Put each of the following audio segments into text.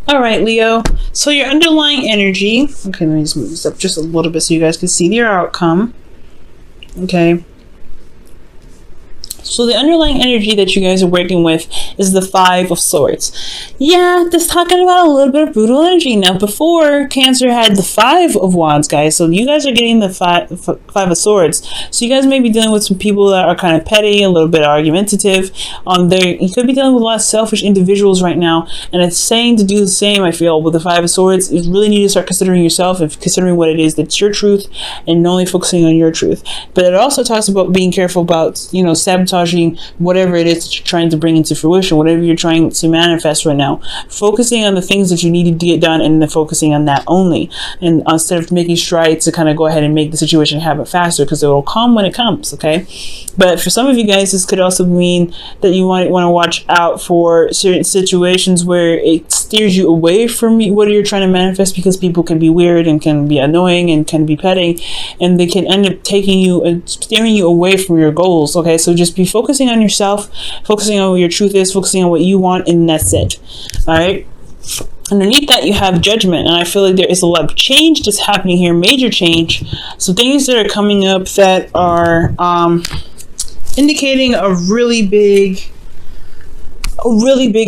All right, Leo. So your underlying energy. Okay, let me just move this up just a little bit so you guys can see your outcome. Okay. So the underlying energy that you guys are working with is the Five of Swords. Yeah, just talking about a little bit of brutal energy. Now, before, Cancer had the Five of Wands, guys. So you guys are getting the five of Swords. So you guys may be dealing with some people that are kind of petty, a little bit argumentative. You could be dealing with a lot of selfish individuals right now. And it's saying to do the same, I feel, with the Five of Swords. You really need to start considering yourself and considering what it is that's your truth and only focusing on your truth. But it also talks about being careful about, sabotaging whatever it is that you're trying to bring into fruition, whatever you're trying to manifest right now, focusing on the things that you need to get done and then focusing on that only, and instead of making strides to kind of go ahead and make the situation happen faster, because it will come when it comes. Okay, but for some of you guys, this could also mean that you want to watch out for certain situations where it steers you away from what you're trying to manifest, because people can be weird and can be annoying and can be petty, and they can end up taking you and steering you away from your goals. Okay, so just be focusing on yourself, focusing on what your truth is, focusing on what you want, and that's it. All right. Underneath that, you have Judgment, and I feel like there is a lot of change that's happening here, major change. So things that are coming up that are indicating a really big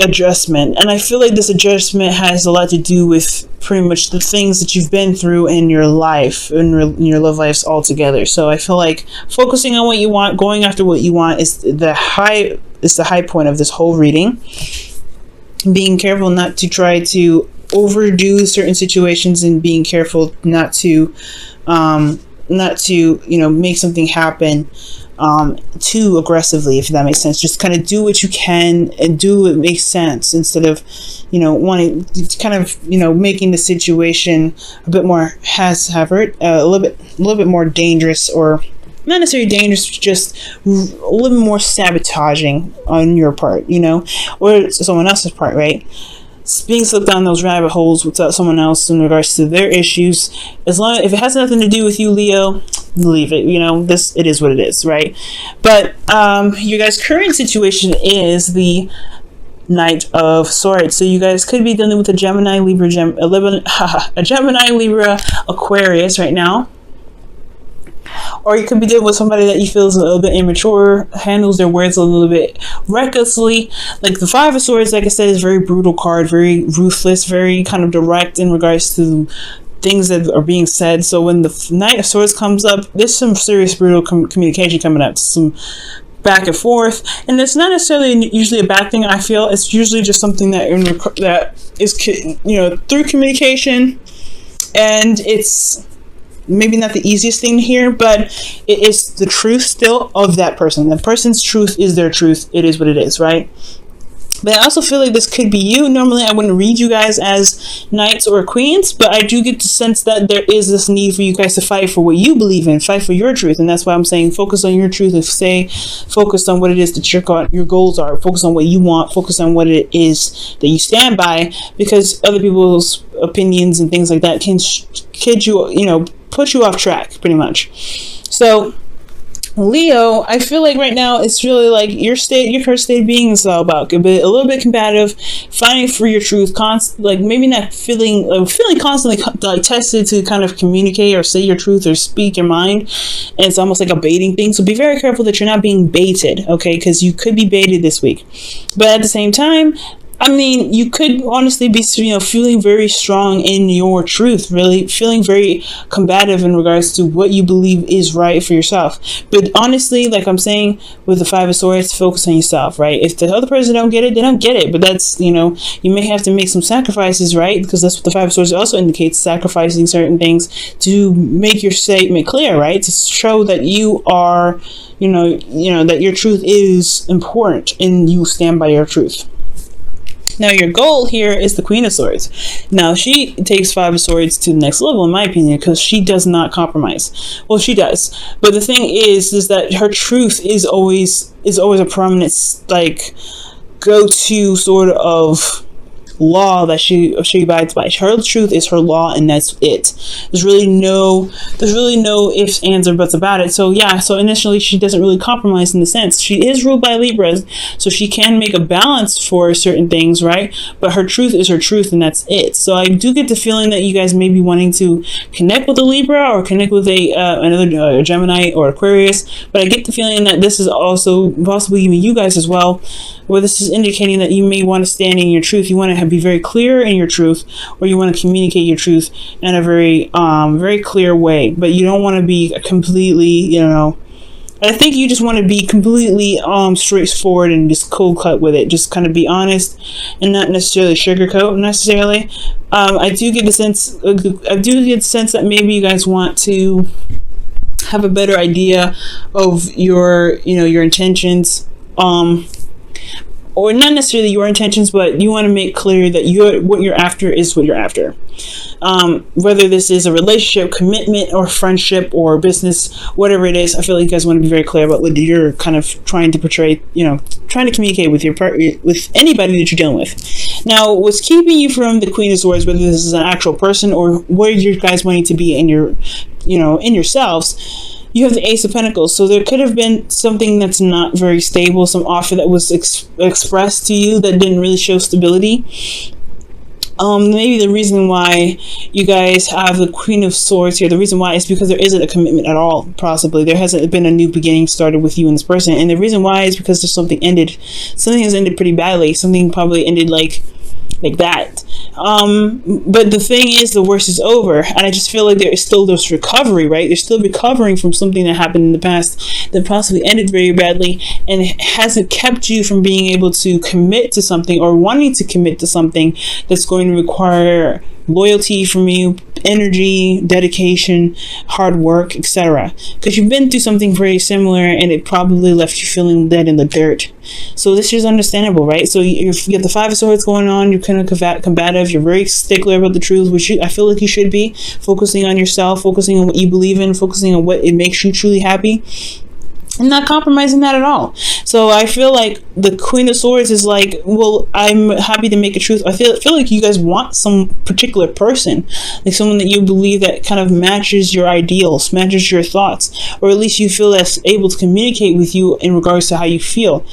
adjustment, and I feel like this adjustment has a lot to do with pretty much the things that you've been through in your life, in your love lives altogether. So I feel like focusing on what you want, going after what you want, is the high point of this whole reading. Being careful not to try to overdo certain situations, and being careful not to make something happen too aggressively, if that makes sense. Just kind of do what you can and do what makes sense, instead of wanting to kind of making the situation a bit more haphazard, a little bit more dangerous, or not necessarily dangerous, just a little bit more sabotaging on your part, or someone else's part, right? Being slipped down those rabbit holes with someone else in regards to their issues. If it has nothing to do with you, Leo, leave it. It is what it is, right? But your guys' current situation is the Knight of Swords. So you guys could be dealing with a Gemini, Libra, Aquarius right now. Or you could be dealing with somebody that you feel is a little bit immature, handles their words a little bit recklessly. Like the Five of Swords, like I said, is very brutal card, very ruthless, very kind of direct in regards to things that are being said. So when the Knight of Swords comes up, there's some serious brutal communication coming up, some back and forth, and it's not necessarily usually a bad thing. I feel it's usually just something that is through communication, and it's maybe not the easiest thing to hear, but it is the truth still of that person. The person's truth is their truth. It is what it is, right? But I also feel like this could be you. Normally, I wouldn't read you guys as knights or queens, but I do get the sense that there is this need for you guys to fight for what you believe in, fight for your truth. And that's why I'm saying focus on your truth, and stay focused on what it is that your goals are. Focus on what you want. Focus on what it is that you stand by, because other people's opinions and things like that can put you off track, pretty much. So Leo, I feel like right now it's really like your current state of being is all about a little bit combative, fighting for your truth, maybe not feeling constantly like tested to kind of communicate or say your truth or speak your mind, and it's almost like a baiting thing. So be very careful that you're not being baited, okay? Because you could be baited this week. But at the same time, I mean, you could honestly be, feeling very strong in your truth, really feeling very combative in regards to what you believe is right for yourself. But honestly, like I'm saying, with the Five of Swords, focus on yourself, right? If the other person don't get it, they don't get it. But that's, you may have to make some sacrifices, right? Because that's what the Five of Swords also indicates, sacrificing certain things to make your statement clear, right? To show that you are, that your truth is important and you stand by your truth. Now, your goal here is the Queen of Swords. Now, she takes Five of Swords to the next level, in my opinion, because she does not compromise. Well, she does. But the thing is that her truth is always a prominent, go-to sort of law that she abides by. Her truth is her law, and that's it. There's really no ifs, ands, or buts about it. So yeah, so initially she doesn't really compromise in the sense. She is ruled by Libras, so she can make a balance for certain things, right? But her truth is her truth, and that's it. So I do get the feeling that you guys may be wanting to connect with a Libra or connect with another Gemini or Aquarius, but I get the feeling that this is also possibly even you guys as well, where this is indicating that you may want to stand in your truth. You want to be very clear in your truth, or you want to communicate your truth in a very very clear way, but you don't want to be completely, I think you just want to be completely straightforward and just cold cut with it. Just kind of be honest and not necessarily sugarcoat necessarily. I do get the sense that maybe you guys want to have a better idea of your intentions, or not necessarily your intentions, but you want to make clear that what you're after is what you're after. Whether this is a relationship, commitment, or friendship, or business, whatever it is, I feel like you guys want to be very clear about what you're kind of trying to portray, trying to communicate with with anybody that you're dealing with. Now, what's keeping you from the Queen of Swords, whether this is an actual person or where you guys wanting to be in your, in yourselves, you have the Ace of Pentacles. So there could have been something that's not very stable, some offer that was expressed to you that didn't really show stability. Maybe the reason why you guys have the Queen of Swords here, the reason why is because there isn't a commitment at all, possibly. There hasn't been a new beginning started with you and this person. And the reason why is because something has ended pretty badly. Something probably ended like that. But the thing is, the worst is over, and I just feel like there is still this recovery, right? They're still recovering from something that happened in the past that possibly ended very badly, and it hasn't kept you from being able to commit to something or wanting to commit to something that's going to require loyalty from you, energy, dedication, hard work, etc. Because you've been through something very similar, and it probably left you feeling dead in the dirt. So this is understandable, right? So you get the Five of Swords going on. You're kind of combative. You're very stickler about the truth, which I feel like you should be. Focusing on yourself, focusing on what you believe in, focusing on what it makes you truly happy, and not compromising that at all. So I feel like the Queen of Swords is like, well, I'm happy to make a truth. I feel like you guys want some particular person, like someone that you believe that kind of matches your ideals, matches your thoughts, or at least you feel that's able to communicate with you in regards to how you feel.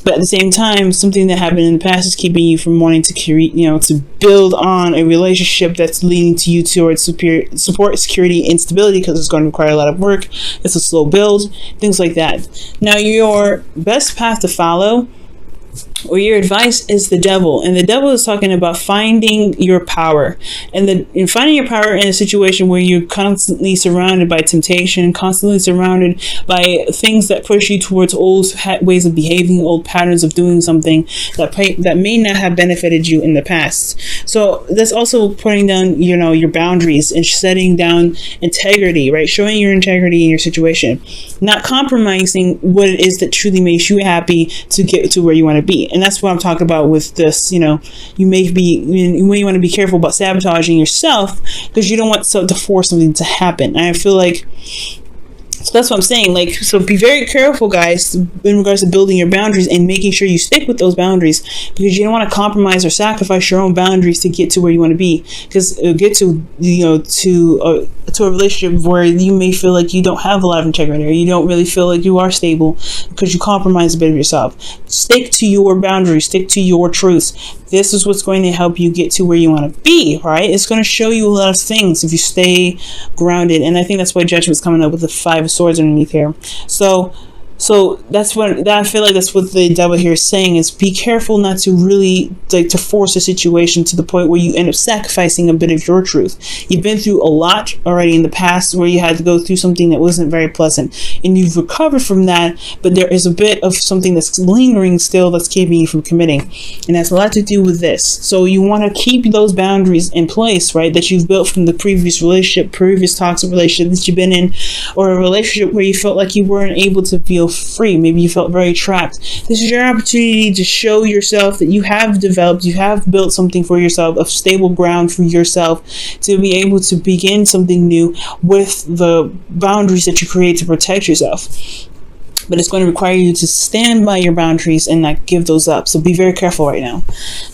But at the same time, something that happened in the past is keeping you from wanting to create, to build on a relationship that's leading to you towards support, security, and stability, because it's going to require a lot of work. It's a slow build, things like that. Now, your best path to follow, or your advice, is the Devil. And the Devil is talking about finding your power. And finding your power in a situation where you're constantly surrounded by temptation, constantly surrounded by things that push you towards old ways of behaving, old patterns of doing something that may not have benefited you in the past. So that's also putting down, your boundaries and setting down integrity, right? Showing your integrity in your situation. Not compromising what it is that truly makes you happy to get to where you want to be. And that's what I'm talking about with this. You may want to be careful about sabotaging yourself, because you don't want to force something to happen. And I feel like, so that's what I'm saying. So be very careful, guys, in regards to building your boundaries and making sure you stick with those boundaries, because you don't want to compromise or sacrifice your own boundaries to get to where you want to be. Because get to a relationship where you may feel like you don't have a lot of integrity, or you don't really feel like you are stable because you compromise a bit of yourself. Stick to your boundaries, stick to your truths. This is what's going to help you get to where you want to be, right? It's going to show you a lot of things if you stay grounded. And I think that's why Judgment's coming up with the Five of Swords underneath here. So that's what I feel like that's what the Devil here is saying, is be careful not to really to force a situation to the point where you end up sacrificing a bit of your truth. You've been through a lot already in the past where you had to go through something that wasn't very pleasant, and you've recovered from that, but there is a bit of something that's lingering still that's keeping you from committing, and that's a lot to do with this. So you want to keep those boundaries in place, right, that you've built from the previous relationship, previous toxic relationship that you've been in, or a relationship where you felt like you weren't able to feel free. Maybe you felt very trapped. This is your opportunity to show yourself that you have developed, you have built something for yourself, a stable ground for yourself, to be able to begin something new with the boundaries that you create to protect yourself. but it's going to require you to stand by your boundaries and not give those up. So be very careful right now.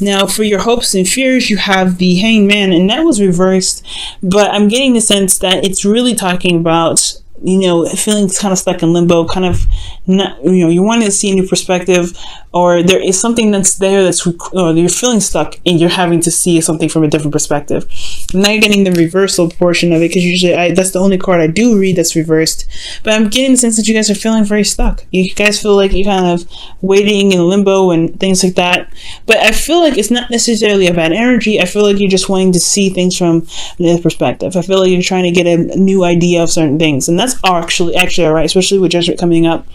Now, for your hopes and fears, you have the Hanged Man, and that was reversed, but I'm getting the sense that it's really talking about, you know, feeling kind of stuck in limbo, kind of not, you know, you're wanting to see a new perspective, or there is something that's there that's, or you're feeling stuck and you're having to see something from a different perspective. I'm not getting the reversal portion of it, because usually that's the only card I do read that's reversed, but I'm getting the sense that you guys are feeling very stuck. You guys feel like you're kind of waiting in limbo and things like that, but I feel like it's not necessarily a bad energy. I feel like you're just wanting to see things from another perspective. I feel like you're trying to get a new idea of certain things, and that's actually all right, especially with Judgment coming up.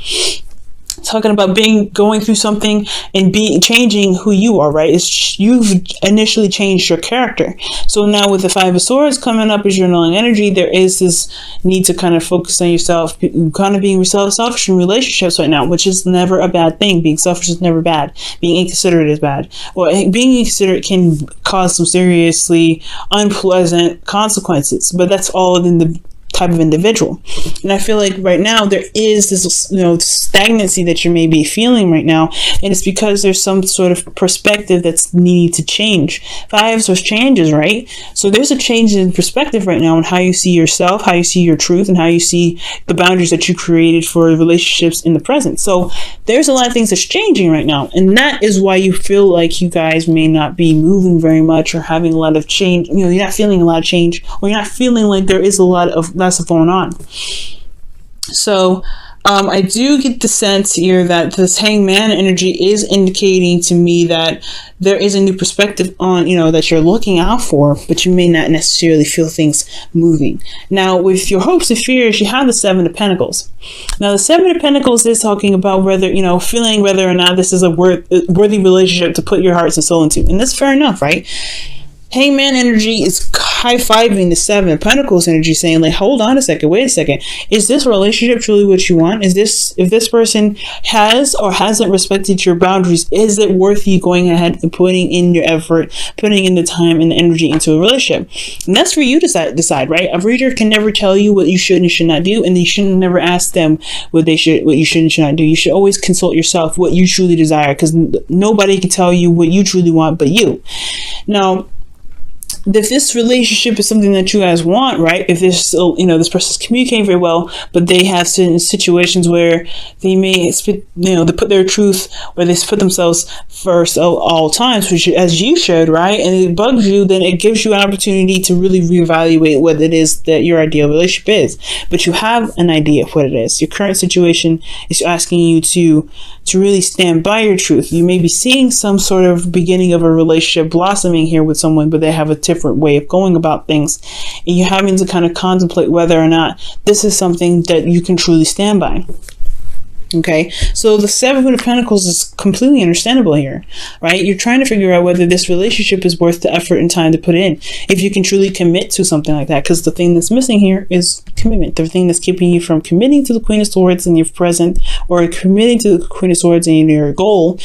Talking about going through something and changing who you are, right? You've initially changed your character. So now with the Five of Swords coming up as your null energy, there is this need to kind of focus on yourself, kind of being selfish in relationships right now, which is never a bad thing. Being selfish is never bad. Being inconsiderate is bad. Well, being inconsiderate can cause some seriously unpleasant consequences, but that's all in the type of individual. And I feel like right now there is this, you know, stagnancy that you may be feeling right now, and it's because there's some sort of perspective that's needing to change. Fives was changes, right? So there's a change in perspective right now on how you see yourself, how you see your truth, and how you see the boundaries that you created for relationships in the present. So there's a lot of things that's changing right now, and that is why you feel like you guys may not be moving very much or having a lot of change. You know, you're not feeling a lot of change, or you're not feeling like there is a lot of going on. So I do get the sense here that this Hanged Man energy is indicating to me that there is a new perspective on, you know, that you're looking out for, but you may not necessarily feel things moving. Now, with your hopes and fears, you have the Seven of Pentacles. Now, the Seven of Pentacles is talking about whether, you know, feeling whether or not this is a worthy relationship to put your hearts and soul into. And that's fair enough, right? Hanged Man energy is high-fiving the Seven of Pentacles energy, saying like, hold on a second, wait a second. Is this relationship truly what you want? Is this, if this person has or hasn't respected your boundaries, is it worth you going ahead and putting in your effort, putting in the time and the energy into a relationship? And that's for you to decide, right? A reader can never tell you what you should and should not do, and you should never ask them what you should and should not do. You should always consult yourself what you truly desire, because nobody can tell you what you truly want but you. Now, if this relationship is something that you guys want, right? If this, you know, this person's communicating very well, but they have certain situations where they may, you know, they put their truth, or they put themselves first at all times, which, as you should, right? And it bugs you, then it gives you an opportunity to really reevaluate what it is that your ideal relationship is. But you have an idea of what it is. Your current situation is asking you to really stand by your truth. You may be seeing some sort of beginning of a relationship blossoming here with someone, but they have a different way of going about things, and you're having to kind of contemplate whether or not this is something that you can truly stand by. Okay, so the Seven of Pentacles is completely understandable here, right? You're trying to figure out whether this relationship is worth the effort and time to put in, if you can truly commit to something like that, because the thing that's missing here is commitment. The thing that's keeping you from committing to the Queen of Swords in your present, or committing to the Queen of Swords in your goal,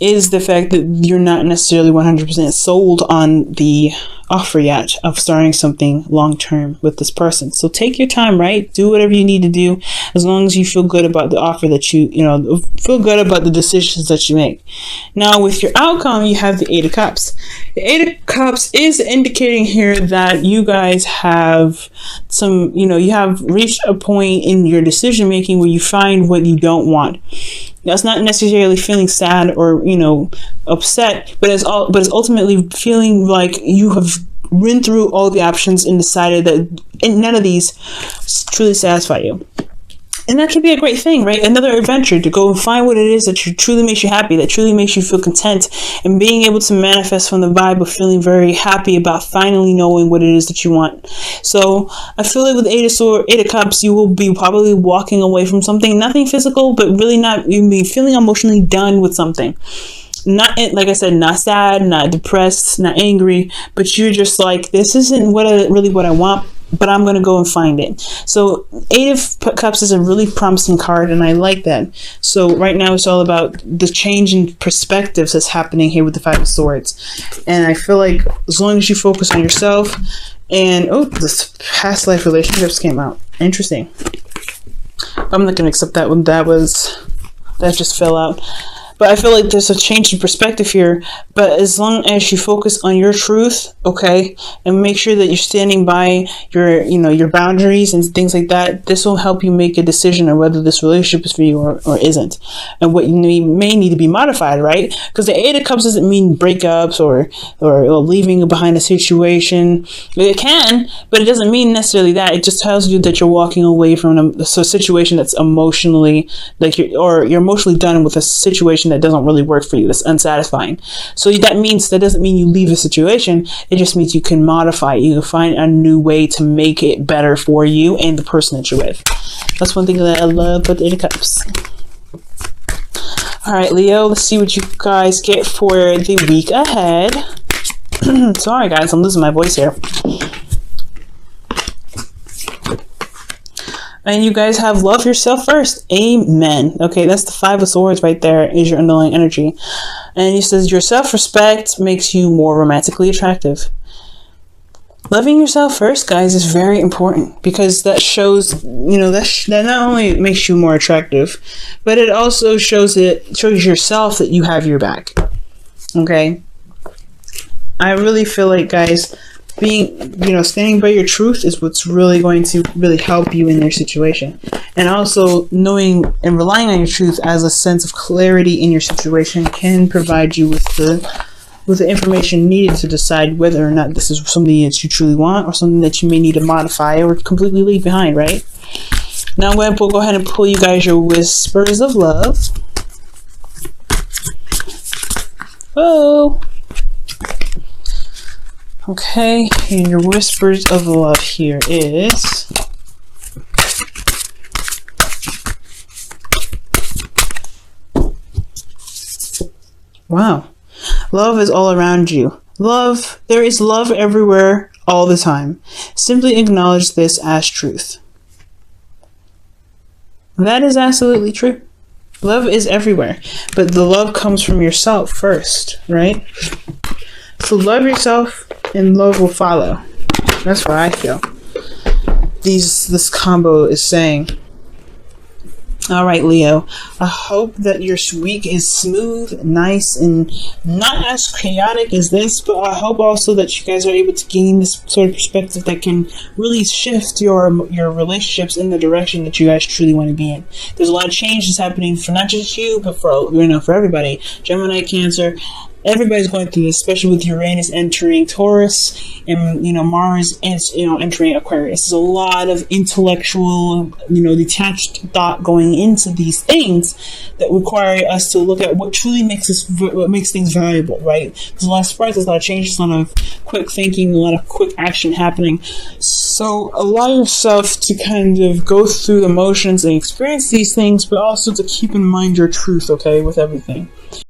is the fact that you're not necessarily 100% sold on the offer yet of starting something long-term with this person. So take your time, right? Do whatever you need to do, as long as you feel good about the offer that you know, feel good about the decisions that you make. Now, with your outcome, you have the Eight of Cups. The Eight of Cups is indicating here that you guys have some, you know, you have reached a point in your decision making where you find what you don't want. That's not necessarily feeling sad or, you know, upset, but it's ultimately feeling like you have run through all the options and decided that none of these truly satisfy you. And that could be a great thing, right? Another adventure to go and find what it is that truly makes you happy, that truly makes you feel content, and being able to manifest from the vibe of feeling very happy about finally knowing what it is that you want. So I feel like with Eight of Cups, you will be probably walking away from something, nothing physical, but really not, you'll be feeling emotionally done with something. Not, like I said, not sad, not depressed, not angry, but you're just like, this isn't really what I want, but I'm going to go and find it. So Eight of Cups is a really promising card, and I like that. So right now it's all about the change in perspectives that's happening here with the Five of Swords. And I feel like as long as you focus on yourself, and oh, this past life relationships came out. Interesting. I'm not gonna accept that one. That just fell out. But I feel like there's a change in perspective here. But as long as you focus on your truth, okay, and make sure that you're standing by your, your boundaries and things like that, this will help you make a decision on whether this relationship is for you or isn't, and what you may need to be modified, right? Because the Eight of Cups doesn't mean breakups or leaving behind a situation. It can, but it doesn't mean necessarily that. It just tells you that you're walking away from a situation that's emotionally, like you're emotionally done with a situation that doesn't really work for you, that's unsatisfying. So that doesn't mean you leave a situation. It just means you can modify it. You can find a new way to make it better for you and the person that you're with. That's one thing that I love about the Eight of Cups. All right, Leo, let's see what you guys get for the week ahead. Sorry guys, I'm losing my voice here. And you guys have love yourself first. Amen. Okay, that's the Five of Swords right there, is your underlying energy. And he says your self-respect makes you more romantically attractive. Loving yourself first, guys, is very important, because that shows, that not only makes you more attractive, but it also shows yourself that you have your back. Okay? I really feel like, guys, standing by your truth is what's really going to really help you in your situation. And also knowing and relying on your truth as a sense of clarity in your situation can provide you with the information needed to decide whether or not this is something that you truly want or something that you may need to modify or completely leave behind, right? Now I'm going to go ahead and pull you guys your Whispers of Love. Oh. Okay, and your Whispers of Love here is... Wow. Love is all around you. There is love everywhere, all the time. Simply acknowledge this as truth. That is absolutely true. Love is everywhere, but the love comes from yourself first, right? So love yourself and love will follow. That's what I feel this combo is saying. All right, Leo, I hope that your week is smooth, nice, and not as chaotic as this, but I hope also that you guys are able to gain this sort of perspective that can really shift your relationships in the direction that you guys truly want to be in. There's a lot of changes happening for not just you, but for everybody. Gemini, Cancer, everybody's going through this, especially with Uranus entering Taurus and Mars entering Aquarius. There's a lot of intellectual, detached thought going into these things that require us to look at what truly makes things valuable, right? There's a lot of sparks, there's a lot of changes, a lot of quick thinking, a lot of quick action happening. So allow yourself to kind of go through the motions and experience these things, but also to keep in mind your truth, okay, with everything.